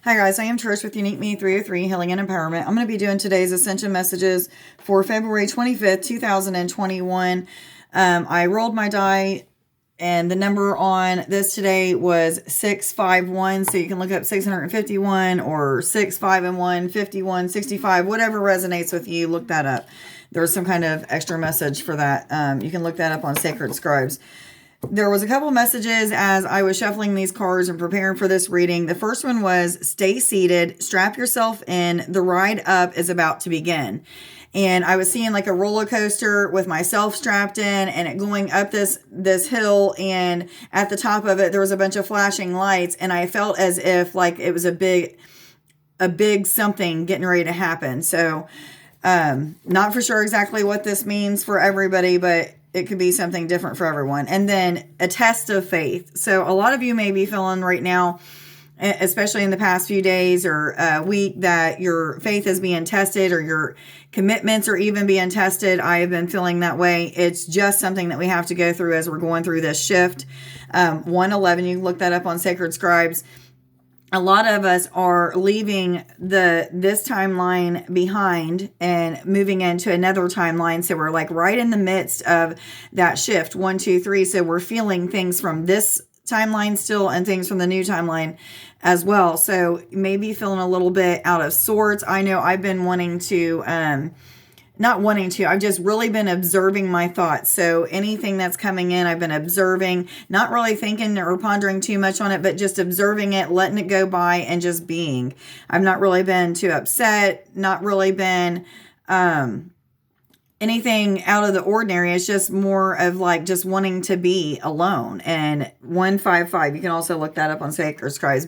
Hi guys, I am Trish with Unique Me 303 Healing and Empowerment. I'm going to be doing today's Ascension messages for February 25th, 2021. I rolled my die and the number on this today was 651. So you can look up 651 or 6, 5 and 1, 51, 65, whatever resonates with you. Look that up. There's some kind of extra message for that. You can look that up on Sacred Scribes. There was a couple messages as I was shuffling these cards and preparing for this reading. The first one was, stay seated, strap yourself in, the ride up is about to begin. And I was seeing like a roller coaster with myself strapped in and it going up this hill, and at the top of it there was a bunch of flashing lights, and I felt as if like it was a big something getting ready to happen. So not for sure exactly what this means for everybody, but it could be something different for everyone. And then a test of faith. So a lot of you may be feeling right now, especially in the past few days or week, that your faith is being tested or your commitments are even being tested. I have been feeling that way. It's just something that we have to go through as we're going through this shift. 111, you can look that up on Sacred Scribes. A lot of us are leaving this timeline behind and moving into another timeline. So we're like right in the midst of that shift. 1, 2, 3. So we're feeling things from this timeline still and things from the new timeline as well. So maybe feeling a little bit out of sorts. I know I've been I've just really been observing my thoughts. So anything that's coming in, I've been observing, not really thinking or pondering too much on it, but just observing it, letting it go by and just being. I've not really been too upset, not really been anything out of the ordinary. It's just more of like just wanting to be alone. And 155, you can also look that up on Sacred Scribes,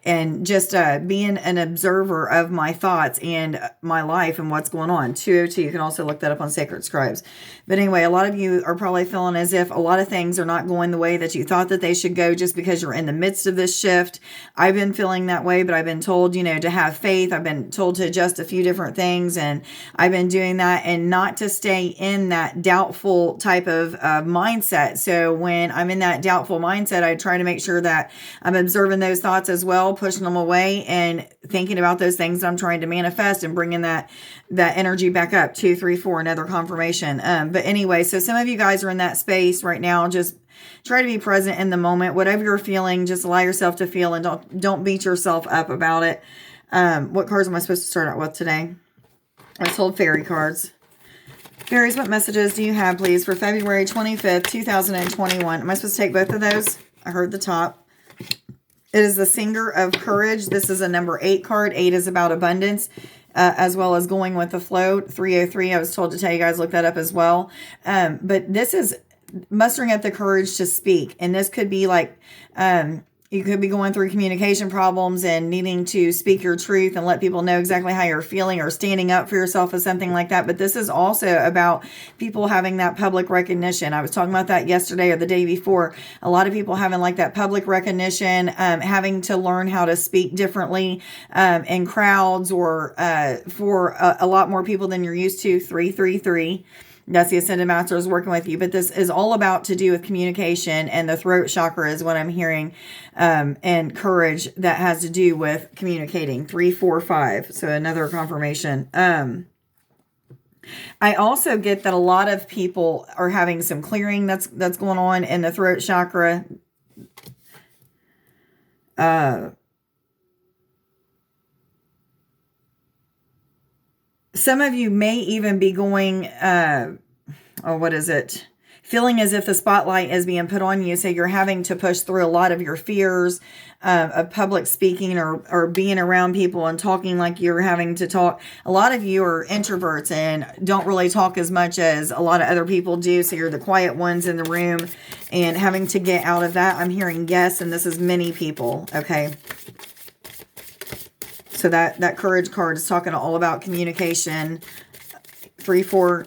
and just being an observer of my thoughts and my life and what's going on. 202, you can also look that up on Sacred Scribes. But anyway, a lot of you are probably feeling as if a lot of things are not going the way that you thought that they should go just because you're in the midst of this shift. I've been feeling that way, but I've been told, to have faith. I've been told to adjust a few different things, and I've been doing that and not to stay in that doubtful type of mindset. So when I'm in that doubtful mindset, I try to make sure that I'm observing those thoughts as well, pushing them away and thinking about those things I'm trying to manifest and bringing that energy back up. 2, 3, 4, another confirmation. But anyway, so some of you guys are in that space right now. Just try to be present in the moment. Whatever you're feeling, just allow yourself to feel and don't beat yourself up about it. What cards am I supposed to start out with today? I was told fairy cards. Fairies, what messages do you have, please, for February 25th, 2021? Am I supposed to take both of those? I heard the top. It is the Singer of Courage. This is a number 8 card. 8 is about abundance, as well as going with the flow. 303, I was told to tell you guys, look that up as well. But this is mustering up the courage to speak. And this could be like... you could be going through communication problems and needing to speak your truth and let people know exactly how you're feeling, or standing up for yourself or something like that. But this is also about people having that public recognition. I was talking about that yesterday or the day before. A lot of people having like that public recognition, having to learn how to speak differently in crowds or for a lot more people than you're used to. 333. That's the Ascended Masters working with you. But this is all about to do with communication, and the throat chakra is what I'm hearing, and courage that has to do with communicating. 345. So another confirmation. I also get that a lot of people are having some clearing that's going on in the throat chakra. Some of you may even be going, feeling as if the spotlight is being put on you. So you're having to push through a lot of your fears of public speaking or being around people and talking like you're having to talk. A lot of you are introverts and don't really talk as much as a lot of other people do. So you're the quiet ones in the room and having to get out of that. I'm hearing yes, and this is many people. Okay. So that courage card is talking all about communication. 434.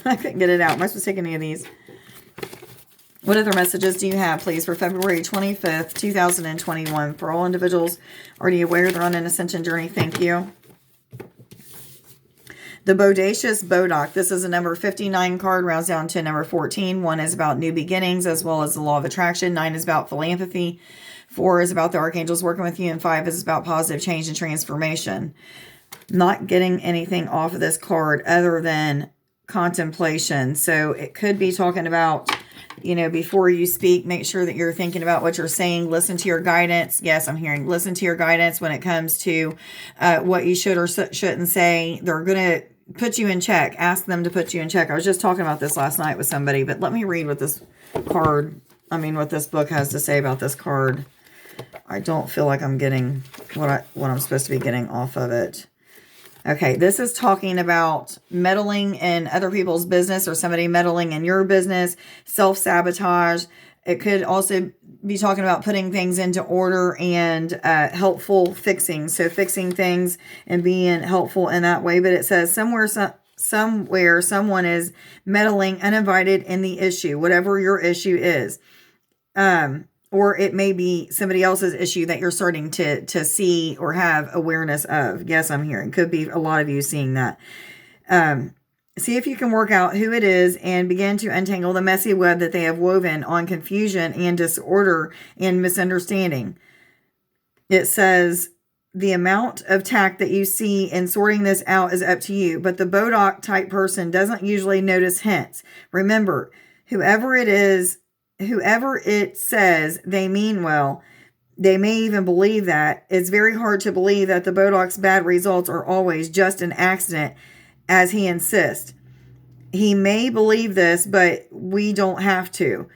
I couldn't get it out. Am I supposed to take any of these? What other messages do you have, please, for February 25th, 2021? For all individuals already aware they're on an Ascension Journey, thank you. The Bodacious Bodoc. This is a number 59 card, rounds down to number 14. 1 is about new beginnings as well as the law of attraction. 9 is about philanthropy. 4 is about the archangels working with you. And 5 is about positive change and transformation. Not getting anything off of this card other than contemplation. So it could be talking about, before you speak, make sure that you're thinking about what you're saying. Listen to your guidance. Yes, I'm hearing listen to your guidance when it comes to what you should or shouldn't say. They're going to put you in check. Ask them to put you in check. I was just talking about this last night with somebody, but let me read what this what this book has to say about this card. I don't feel like I'm getting what I'm supposed to be getting off of it. Okay, this is talking about meddling in other people's business or somebody meddling in your business, self-sabotage. It could also be talking about putting things into order and helpful fixing. So fixing things and being helpful in that way. But it says somewhere someone is meddling uninvited in the issue, whatever your issue is. Or it may be somebody else's issue that you're starting to see or have awareness of. Yes, I'm hearing. Could be a lot of you seeing that. See if you can work out who it is and begin to untangle the messy web that they have woven on confusion and disorder and misunderstanding. It says the amount of tact that you see in sorting this out is up to you, but the Bodoc type person doesn't usually notice hints. Remember, whoever it says they mean well, they may even believe that. It's very hard to believe that the Bodoc's bad results are always just an accident, as he insists. He may believe this, but we don't have to.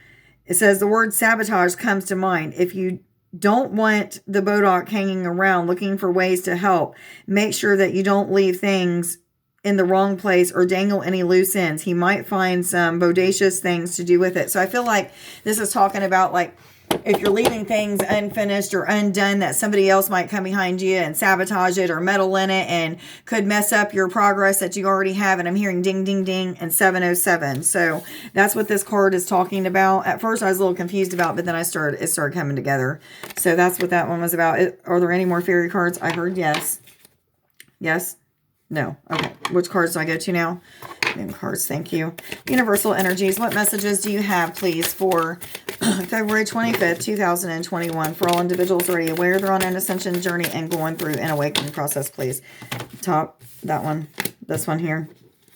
It says the word sabotage comes to mind. If you don't want the Bodoc hanging around looking for ways to help, make sure that you don't leave things in the wrong place or dangle any loose ends. He might find some bodacious things to do with it. So I feel like this is talking about, like, if you're leaving things unfinished or undone, that somebody else might come behind you and sabotage it or meddle in it and could mess up your progress that you already have. And I'm hearing ding, ding, ding and 707. So that's what this card is talking about. At first I was a little confused about, but then it started coming together. So that's what that one was about. Are there any more fairy cards? I heard yes. Yes? No. Okay. Which cards do I go to now? Moon cards. Thank you. Universal energies. What messages do you have, please, for February 25th, 2021? For all individuals already aware they're on an ascension journey and going through an awakening process, please. Top, that one, this one here.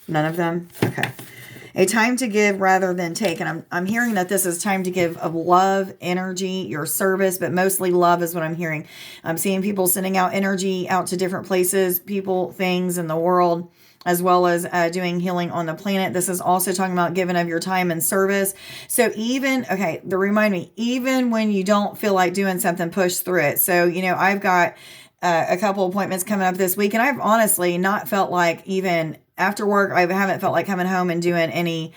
None of them? Okay. A time to give rather than take. And I'm hearing that this is time to give of love, energy, your service, but mostly love is what I'm hearing. I'm seeing people sending out energy out to different places, people, things in the world, as well as doing healing on the planet. This is also talking about giving of your time and service. So even when you don't feel like doing something, push through it. So, I've got a couple appointments coming up this week, and I've honestly not felt like, even after work, I haven't felt like coming home and doing any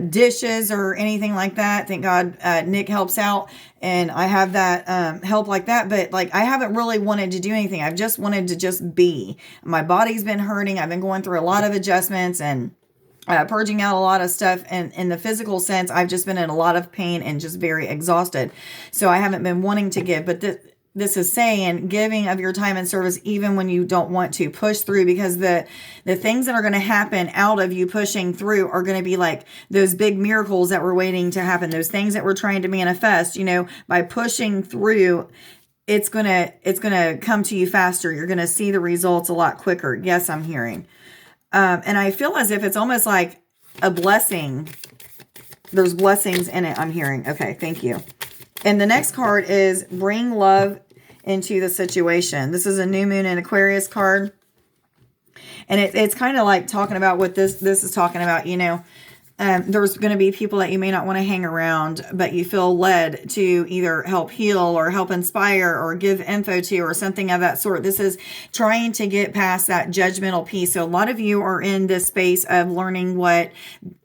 dishes or anything like that. Thank God Nick helps out and I have that help like that. But I haven't really wanted to do anything. I've just wanted to just be. My body's been hurting. I've been going through a lot of adjustments and purging out a lot of stuff. And in the physical sense, I've just been in a lot of pain and just very exhausted. So I haven't been wanting to give. But this is saying giving of your time and service even when you don't want to. Push through, because the things that are going to happen out of you pushing through are going to be like those big miracles that we're waiting to happen. Those things that we're trying to manifest, by pushing through, it's going to come to you faster. You're going to see the results a lot quicker. Yes, I'm hearing. And I feel as if it's almost like a blessing. There's blessings in it, I'm hearing. Okay, thank you. And the next card is bring love into the situation. This is a new moon in Aquarius card. And it's kind of like talking about what this is talking about, there's going to be people that you may not want to hang around, but you feel led to either help heal or help inspire or give info to or something of that sort. This is trying to get past that judgmental piece. So a lot of you are in this space of learning what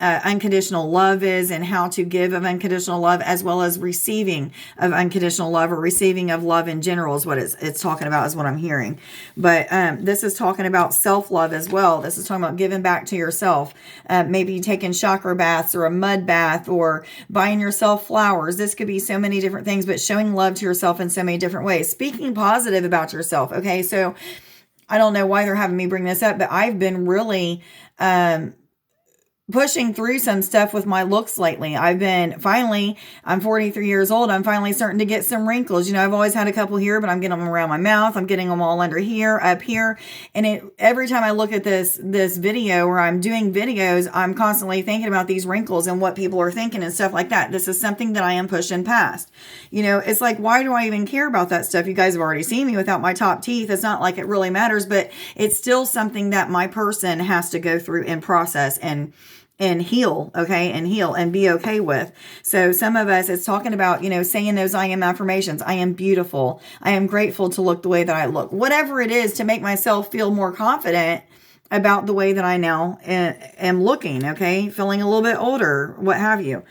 unconditional love is and how to give of unconditional love, as well as receiving of unconditional love, or receiving of love in general is what it's talking about, is what I'm hearing. But this is talking about self-love as well. This is talking about giving back to yourself. Maybe taking chakra baths or a mud bath or buying yourself flowers. This could be so many different things, but showing love to yourself in so many different ways. Speaking positive about yourself. Okay. So I don't know why they're having me bring this up, but I've been really pushing through some stuff with my looks lately. I'm 43 years old. I'm finally starting to get some wrinkles. I've always had a couple here, but I'm getting them around my mouth. I'm getting them all under here, up here. And every time I look at this video, or I'm doing videos, I'm constantly thinking about these wrinkles and what people are thinking and stuff like that. This is something that I am pushing past. It's like, why do I even care about that stuff? You guys have already seen me without my top teeth. It's not like it really matters, but it's still something that my person has to go through and process and heal, okay, and heal and be okay with. So some of us, it's talking about, saying those I am affirmations. I am beautiful. I am grateful to look the way that I look. Whatever it is to make myself feel more confident about the way that I now am looking, okay, feeling a little bit older, what have you.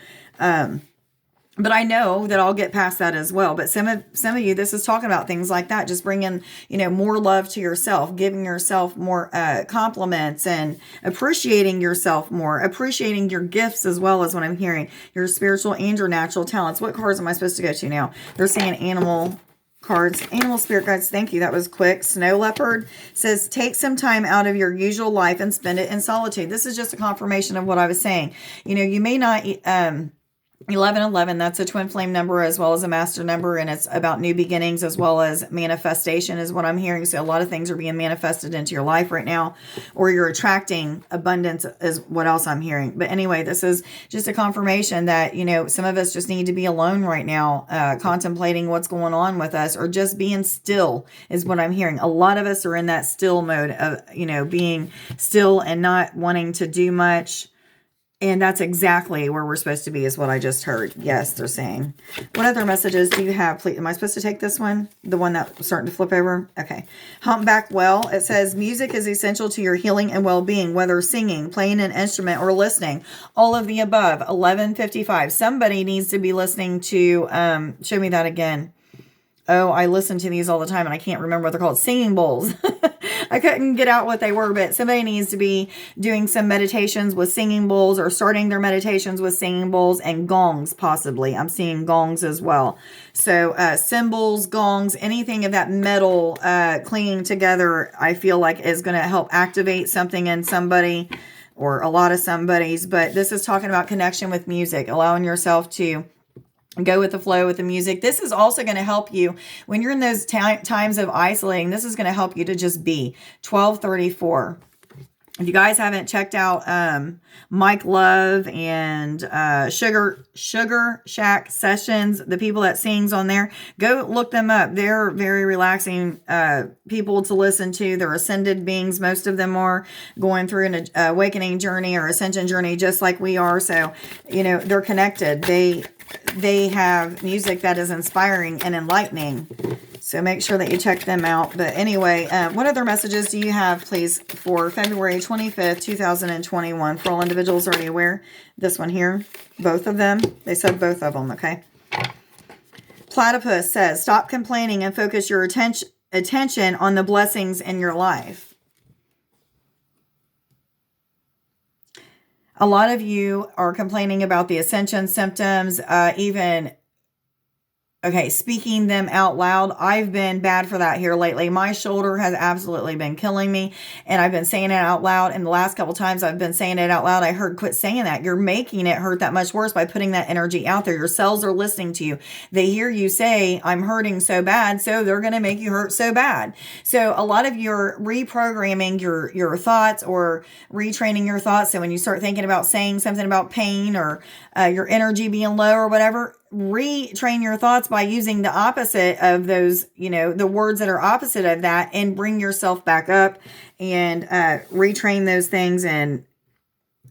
But I know that I'll get past that as well. But some of you, this is talking about things like that. Just bringing, more love to yourself, giving yourself more compliments, and appreciating yourself more, appreciating your gifts as well, as what I'm hearing, your spiritual and your natural talents. What cards am I supposed to go to now? They're saying animal cards, animal spirit guides. Thank you. That was quick. Snow leopard says, take some time out of your usual life and spend it in solitude. This is just a confirmation of what I was saying. You may not, 1111, that's a twin flame number as well as a master number, and it's about new beginnings as well as manifestation is what I'm hearing. So a lot of things are being manifested into your life right now, or you're attracting abundance is what else I'm hearing. But anyway, this is just a confirmation that, some of us just need to be alone right now, contemplating what's going on with us, or just being still is what I'm hearing. A lot of us are in that still mode of, being still and not wanting to do much. And that's exactly where we're supposed to be, is what I just heard. Yes, they're saying. What other messages do you have, please? Am I supposed to take this one? The one that's starting to flip over? Okay. Humpback Well. It says, music is essential to your healing and well-being, whether singing, playing an instrument, or listening. All of the above. 11:55. Somebody needs to be listening to, show me that again. Oh, I listen to these all the time and I can't remember what they're called. Singing bowls. I couldn't get out what they were, but somebody needs to be doing some meditations with singing bowls, or starting their meditations with singing bowls, and gongs possibly. I'm seeing gongs as well. So cymbals, gongs, anything of that metal clinging together, I feel like is going to help activate something in somebody, or a lot of somebody's. But this is talking about connection with music, allowing yourself to go with the flow with the music. This is also going to help you when you're in those times of isolating. This is going to help you to just be. 1234. If you guys haven't checked out Mike Love and Sugar Shack Sessions, the people that sings on there, go look them up. They're very relaxing people to listen to. They're ascended beings. Most of them are going through an awakening journey or ascension journey just like we are. So, they're connected. They have music that is inspiring and enlightening. So make sure that you check them out. But anyway, what other messages do you have, please, for February 25th, 2021? For all individuals already aware. This one here, both of them. They said both of them, okay? Platypus says, stop complaining and focus your attention on the blessings in your life. A lot of you are complaining about the ascension symptoms, speaking them out loud. I've been bad for that here lately. My shoulder has absolutely been killing me, and I've been saying it out loud. And the last couple times I've been saying it out loud, I heard, quit saying that. You're making it hurt that much worse by putting that energy out there. Your cells are listening to you. They hear you say, I'm hurting so bad, so they're going to make you hurt so bad. So a lot of you are reprogramming your thoughts, or retraining your thoughts. So when you start thinking about saying something about pain, or your energy being low or whatever, retrain your thoughts by using the opposite of those, the words that are opposite of that, and bring yourself back up and retrain those things and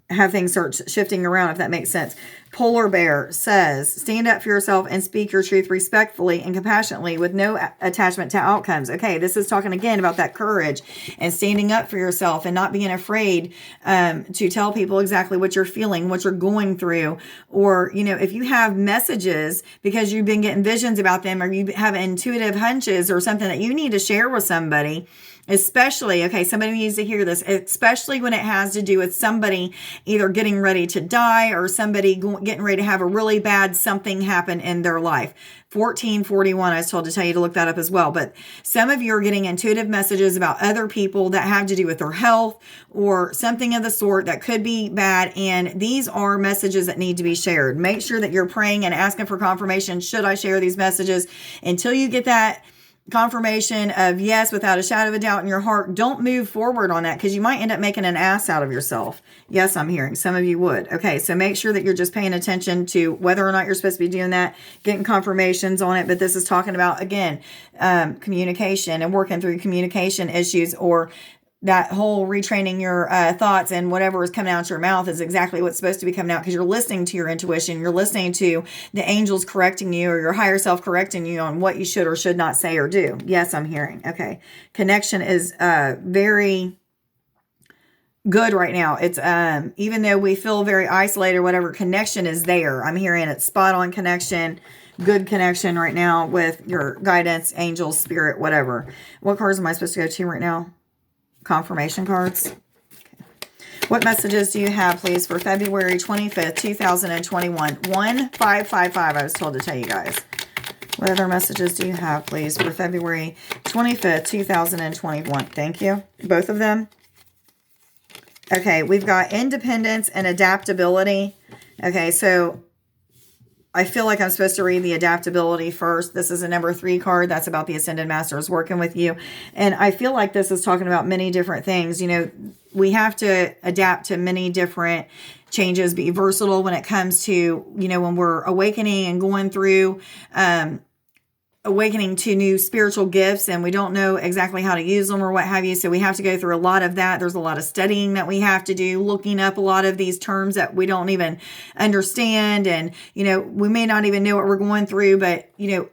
have things start shifting around, if that makes sense. Polar Bear says, stand up for yourself and speak your truth respectfully and compassionately with no attachment to outcomes. Okay, this is talking again about that courage and standing up for yourself and not being afraid to tell people exactly what you're feeling, what you're going through. Or, if you have messages because you've been getting visions about them, or you have intuitive hunches or something that you need to share with somebody, especially, somebody needs to hear this, especially when it has to do with somebody either getting ready to die, or somebody getting ready to have a really bad something happen in their life. 1441, I was told to tell you to look that up as well. But some of you are getting intuitive messages about other people that have to do with their health or something of the sort that could be bad. And these are messages that need to be shared. Make sure that you're praying and asking for confirmation. Should I share these messages? Until you get that confirmation of yes, without a shadow of a doubt in your heart, don't move forward on that, because you might end up making an ass out of yourself. Yes, I'm hearing some of you would. Okay, so make sure that you're just paying attention to whether or not you're supposed to be doing that, getting confirmations on it. But this is talking about, again, communication and working through communication issues, or that whole retraining your thoughts, and whatever is coming out your mouth is exactly what's supposed to be coming out, because you're listening to your intuition. You're listening to the angels correcting you, or your higher self correcting you on what you should or should not say or do. Yes, I'm hearing. Okay. Connection is very good right now. It's even though we feel very isolated or whatever, connection is there. I'm hearing it's spot on connection. Good connection right now with your guidance, angels, spirit, whatever. What cards am I supposed to go to right now? Confirmation cards. Okay. What messages do you have, please, for February 25th, 2021? 1555, I was told to tell you guys. What other messages do you have, please, for February 25th, 2021? Thank you. Both of them. Okay, we've got independence and adaptability. Okay, so I feel like I'm supposed to read the adaptability first. This is a number 3 card. That's about the Ascended Masters working with you. And I feel like this is talking about many different things. You know, we have to adapt to many different changes, be versatile when it comes to, you know, when we're awakening and going through, awakening to new spiritual gifts, and we don't know exactly how to use them or what have you. So we have to go through a lot of that. There's a lot of studying that we have to do, looking up a lot of these terms that we don't even understand. And, you know, we may not even know what we're going through, but, you know,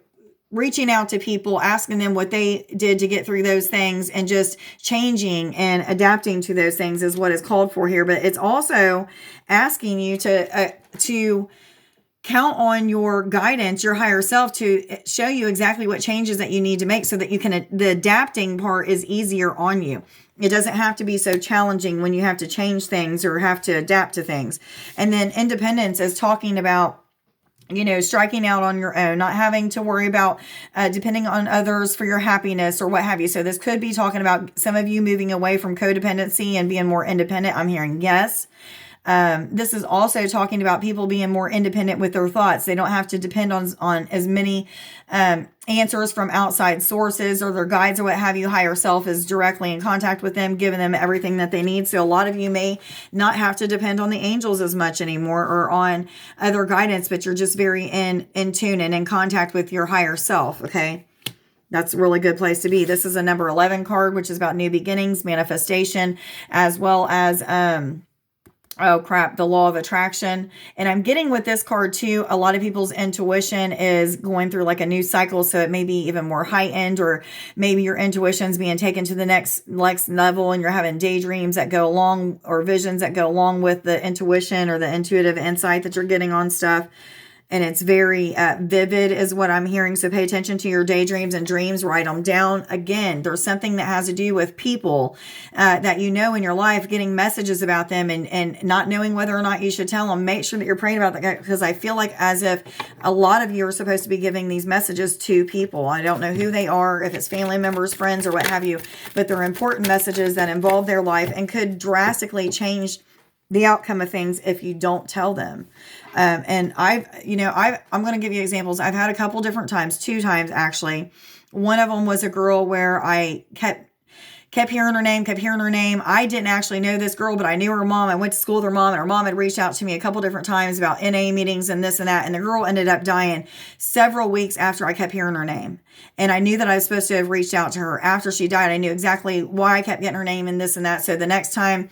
reaching out to people, asking them what they did to get through those things, and just changing and adapting to those things is what is called for here. But it's also asking you to count on your guidance, your higher self, to show you exactly what changes that you need to make, so that you can, the adapting part is easier on you. It doesn't have to be so challenging when you have to change things or have to adapt to things. And then independence is talking about, you know, striking out on your own, not having to worry about depending on others for your happiness or what have you. So this could be talking about some of you moving away from codependency and being more independent. I'm hearing yes. This is also talking about people being more independent with their thoughts. They don't have to depend on as many answers from outside sources or their guides or what have you. Higher self is directly in contact with them, giving them everything that they need. So a lot of you may not have to depend on the angels as much anymore, or on other guidance, but you're just very in tune and in contact with your higher self. Okay. That's a really good place to be. This is a number 11 card, which is about new beginnings, manifestation, as well as, the law of attraction. And I'm getting with this card too, a lot of people's intuition is going through like a new cycle. So it may be even more heightened, or maybe your intuition's being taken to the next level, and you're having daydreams that go along, or visions that go along with the intuition or the intuitive insight that you're getting on stuff. And it's very vivid is what I'm hearing. So pay attention to your daydreams and dreams. Write them down. Again, there's something that has to do with people that you know in your life, getting messages about them, and not knowing whether or not you should tell them. Make sure that you're praying about that, because I feel like as if a lot of you are supposed to be giving these messages to people. I don't know who they are, if it's family members, friends, or what have you, but they're important messages that involve their life and could drastically change the outcome of things if you don't tell them. And I'm going to give you examples. I've had a couple different times, 2 times actually. One of them was a girl where I kept hearing her name. I didn't actually know this girl, but I knew her mom. I went to school with her mom, and her mom had reached out to me a couple different times about NA meetings and this and that. And the girl ended up dying several weeks after I kept hearing her name. And I knew that I was supposed to have reached out to her after she died. I knew exactly why I kept getting her name and this and that. So the next time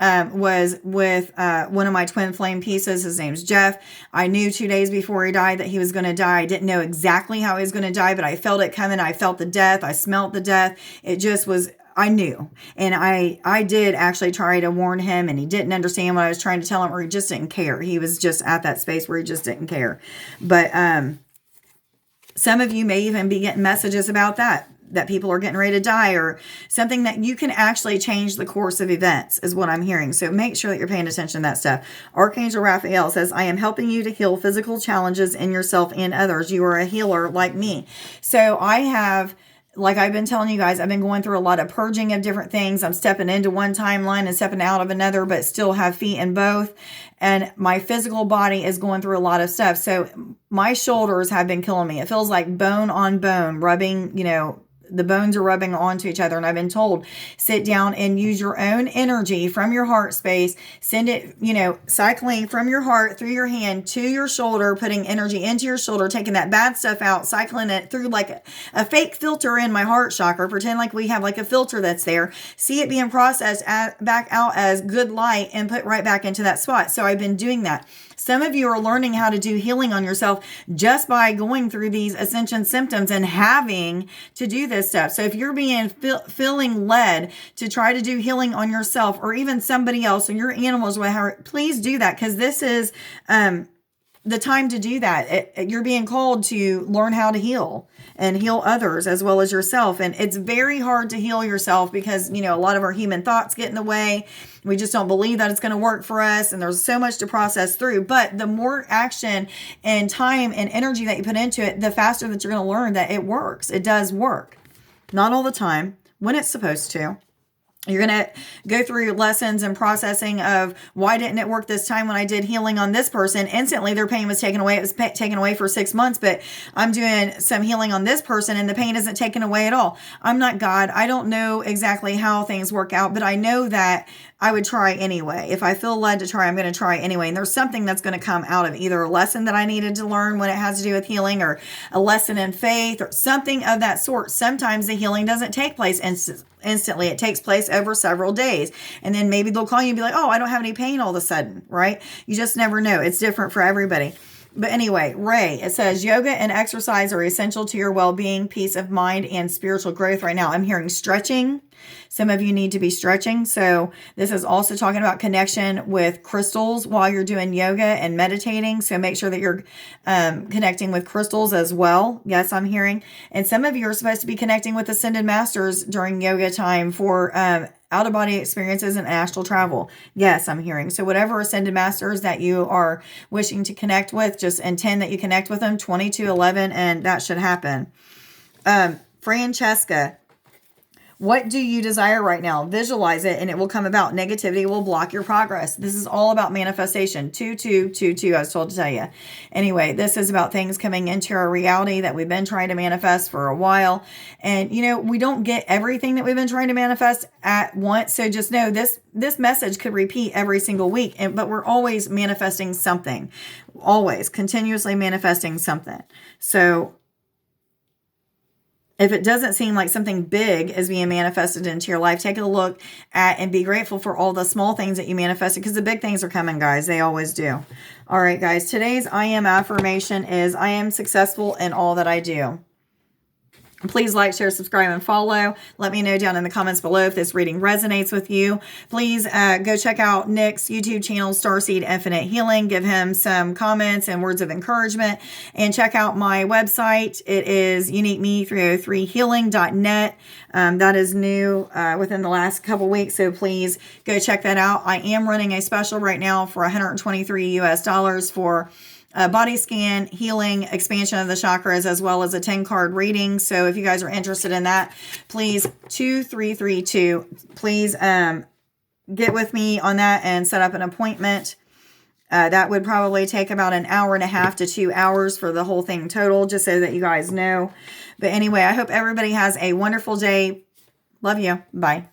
was with one of my twin flame pieces. His name's Jeff. I knew 2 days before he died that he was going to die. I didn't know exactly how he was going to die, but I felt it coming. I felt the death. I smelt the death. It just was, I knew. And I did actually try to warn him, and he didn't understand what I was trying to tell him, or he just didn't care. He was just at that space where he just didn't care. But some of you may even be getting messages about that. that people are getting ready to die, or something that you can actually change the course of events is what I'm hearing. So make sure that you're paying attention to that stuff. Archangel Raphael says, I am helping you to heal physical challenges in yourself and others. You are a healer like me. So I have, like I've been telling you guys, I've been going through a lot of purging of different things. I'm stepping into one timeline and stepping out of another, but still have feet in both. And my physical body is going through a lot of stuff. So my shoulders have been killing me. It feels like bone on bone, rubbing, the bones are rubbing onto each other. And I've been told, sit down and use your own energy from your heart space, send it, cycling from your heart through your hand to your shoulder, putting energy into your shoulder, taking that bad stuff out, cycling it through like a fake filter in my heart chakra, pretend like we have like a filter that's there, see it being processed back out as good light and put right back into that spot. So I've been doing that. Some of you are learning how to do healing on yourself just by going through these ascension symptoms and having to do this stuff. So if you're feeling led to try to do healing on yourself or even somebody else or your animals, whatever, please do that, because this is the time to do that. You're being called to learn how to heal and heal others as well as yourself. And it's very hard to heal yourself because, a lot of our human thoughts get in the way. We just don't believe that it's going to work for us. And there's so much to process through. But the more action and time and energy that you put into it, the faster that you're going to learn that it works. It does work. Not all the time, when it's supposed to. You're going to go through lessons and processing of why didn't it work this time when I did healing on this person? Instantly, their pain was taken away. It was taken away for 6 months, but I'm doing some healing on this person and the pain isn't taken away at all. I'm not God. I don't know exactly how things work out, but I know that I would try anyway. If I feel led to try, I'm going to try anyway. And there's something that's going to come out of either a lesson that I needed to learn when it has to do with healing, or a lesson in faith, or something of that sort. Sometimes the healing doesn't take place instantly. It takes place over several days. And then maybe they'll call you and be like, oh, I don't have any pain all of a sudden, right? You just never know. It's different for everybody. But anyway, Ray, it says yoga and exercise are essential to your well-being, peace of mind, and spiritual growth right now. I'm hearing stretching. Some of you need to be stretching. So this is also talking about connection with crystals while you're doing yoga and meditating. So make sure that you're connecting with crystals as well. Yes, I'm hearing. And some of you are supposed to be connecting with ascended masters during yoga time for out-of-body experiences and astral travel. Yes, I'm hearing. So whatever ascended masters that you are wishing to connect with, just intend that you connect with them, 2211, and that should happen. Francesca, what do you desire right now? Visualize it and it will come about. Negativity will block your progress. This is all about manifestation. 2222, I was told to tell you. Anyway, this is about things coming into our reality that we've been trying to manifest for a while. And, we don't get everything that we've been trying to manifest at once. So just know this message could repeat every single week. But we're always manifesting something. Always. Continuously manifesting something. So if it doesn't seem like something big is being manifested into your life, take a look at and be grateful for all the small things that you manifested, because the big things are coming, guys. They always do. All right, guys. Today's I am affirmation is I am successful in all that I do. Please like, share, subscribe, and follow. Let me know down in the comments below if this reading resonates with you. Please go check out Nick's YouTube channel, Starseed Infinite Healing. Give him some comments and words of encouragement. And check out my website. It is uniqueme303healing.net. That is new within the last couple weeks, so please go check that out. I am running a special right now for $123 for body scan, healing, expansion of the chakras, as well as a 10-card reading. So if you guys are interested in that, please, 2332, please get with me on that and set up an appointment. That would probably take about an hour and a half to 2 hours for the whole thing total, just so that you guys know. But anyway, I hope everybody has a wonderful day. Love you. Bye.